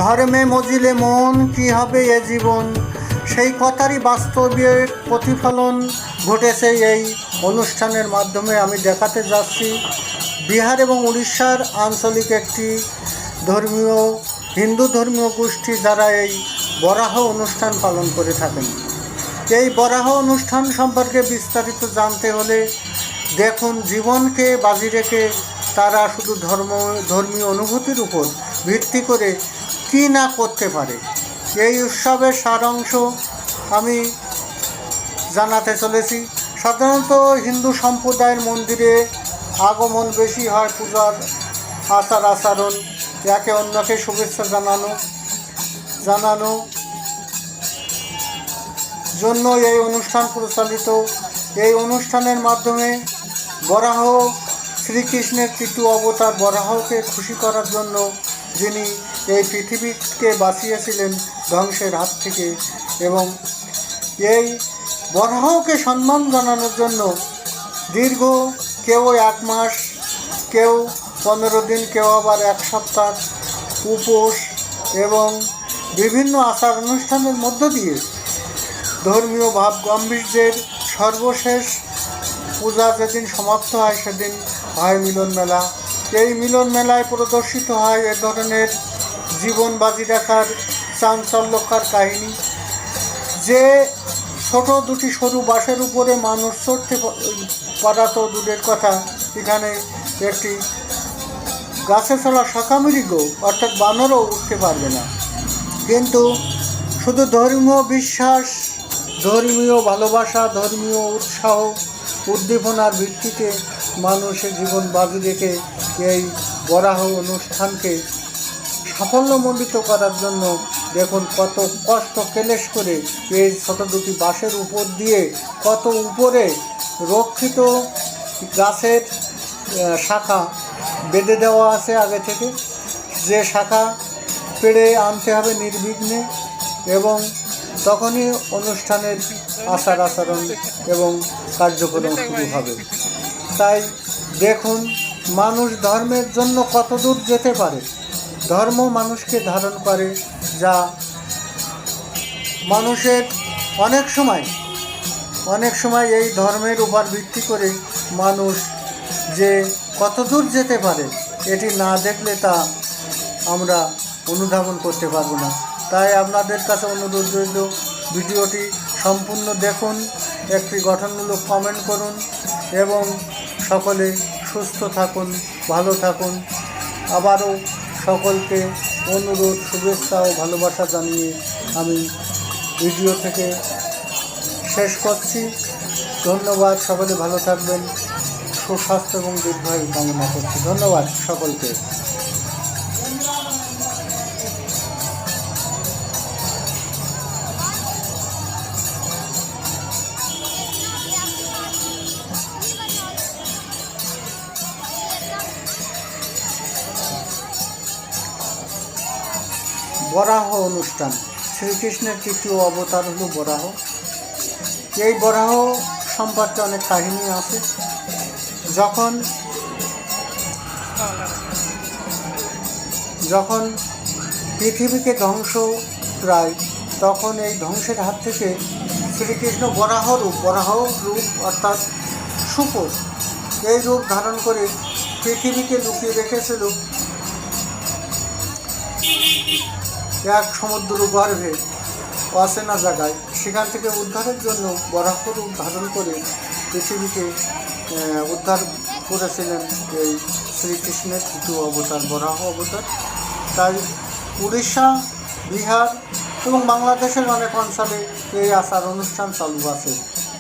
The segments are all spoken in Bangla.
ধর্মে মজিলে মন কি হবে এ জীবন, সেই কথারই বাস্তবের প্রতিফলন ঘটেছে এই অনুষ্ঠানের মাধ্যমে। আমি দেখাতে যাচ্ছি বিহার এবং উড়িষ্যার আঞ্চলিক একটি হিন্দু ধর্মীয় গোষ্ঠী যারা এই বরাহ অনুষ্ঠান পালন করে থাকেন। এই বরাহ অনুষ্ঠান সম্পর্কে বিস্তারিত জানতে হলে দেখুন, জীবনকে বাজি রেখে তারা শুধু ধর্মীয় অনুভূতির উপর ভিত্তি করে কী না করতে পারে। এই উৎসবের সারাংশ আমি জানাতে চলেছি। সাধারণত হিন্দু সম্প্রদায়ের মন্দিরে আগমন বেশি হয়, পূজার আচার আচরণ, একে অন্যকে শুভেচ্ছা জানানো জন্য এই অনুষ্ঠান পরিচালিত। এই অনুষ্ঠানের মাধ্যমে বরাহ শ্রীকৃষ্ণের তৃতীয় অবতার বরাহকে খুশি করার জন্য, যিনি এই পৃথিবীকে বাঁচিয়েছিলেন ধ্বংসের হাত থেকে, এবং এই বরাহকে সম্মান জানানোর জন্য দীর্ঘ কেউ 1 মাস, কেউ 15 দিন, কেউ আবার 1 সপ্তাহ উপোস এবং বিভিন্ন আচার অনুষ্ঠানের মধ্য দিয়ে ধর্মীয় ভাব গাম্ভীর্যের সর্বশেষ পূজা যেদিন সমাপ্ত হয় সেদিন হয় মিলন মেলা। এই মিলন মেলায় প্রদর্শিত হয় এ ধরনের জীবন বাজি রাখার চাঞ্চল্যকর কাহিনী, যে ছোট দুটি সরু বাঁশের উপরে মানুষ চড়তে পারা তো দূরের কথা, এখানে একটি গাছে চলা শাঁখামৃগ অর্থাৎ বানরও উঠতে পারবে না। কিন্তু শুধু ধর্মীয় বিশ্বাস, ধর্মীয় ভালোবাসা, ধর্মীয় উৎসাহ উদ্দীপনার ভিত্তিতে মানুষের জীবন বাজি রেখে এই বরাহ অনুষ্ঠানকে সাফল্যমণ্ডিত করার জন্য দেখুন কত কষ্ট ক্লেশ করে এই ছোট দুটি বাঁশের উপর দিয়ে, কত উপরে রক্ষিত গাছের শাখা বেঁধে দেওয়া আছে আগে থেকে, যে শাখা পেড়ে আনতে হবে নির্বিঘ্নে, এবং তখনই অনুষ্ঠানের আচার আচরণ এবং কার্যক্রম শুরু হবে। তাই দেখুন, মানুষ ধর্মের জন্য কত দূর যেতে পারে। ধর্ম মানুষকে ধারণ করে, যা মানুষের অনেক সময় এই ধর্মের উপর ভিত্তি করে মানুষ যে কত দূর যেতে পারে এটি না দেখলে তা আমরা অনুধাবন করতে পারবো না। তাই আপনাদের কাছে অনুরোধ রইল, ভিডিওটি সম্পূর্ণ দেখুন, একটি গঠনমূলক কমেন্ট করুন এবং সকলে সুস্থ থাকুন, ভালো থাকুন। আবারও সকলকে অনুরোধ, শুভেচ্ছা ও ভালোবাসা জানিয়ে আমি ভিডিও থেকে শেষ করছি। ধন্যবাদ, সকলে ভালো থাকবেন, সুস্বাস্থ্য এবং দীর্ঘায়ু কামনা করছি। ধন্যবাদ সকলকে। বরাহ অনুষ্ঠান, শ্রীকৃষ্ণের তৃতীয় অবতার হলো বরাহ। এই বরাহ সম্পর্কে অনেক কাহিনী আছে। যখন পৃথিবীকে ধ্বংস প্রায়, তখন এই ধ্বংসের হাত থেকে শ্রীকৃষ্ণ বরাহ রূপ অর্থাৎ শুকর, এই রূপ ধারণ করে পৃথিবীকে লুকিয়ে রেখেছিল এক সমুদ্র গর্ভে অচেনা জায়গায়। সেখান থেকে উদ্ধারের জন্য বরাহ রূপ ধারণ করে পৃথিবীকে উদ্ধার করেছিলেন এই শ্রীকৃষ্ণের তৃতীয় অবতার বরাহ অবতার। তাই উড়িষ্যা, বিহার এবং বাংলাদেশের অনেক অঞ্চলে এই আচার অনুষ্ঠান চালু আছে।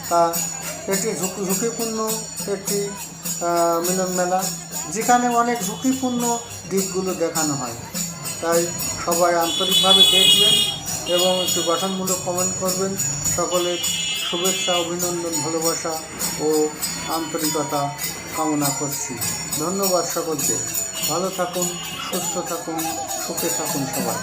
তা এটি ঝুঁকিপূর্ণ একটি মিলন মেলা, যেখানে অনেক ঝুঁকিপূর্ণ দিকগুলো দেখানো হয়। তাই সবাই আন্তরিকভাবে দেখবেন এবং একটু গঠনমূলক কমেন্ট করবেন। সকলের শুভেচ্ছা, অভিনন্দন, ভালোবাসা ও আন্তরিকতা কামনা করছি। ধন্যবাদ সকলকে। ভালো থাকুন, সুস্থ থাকুন, সুখে থাকুন সবাই।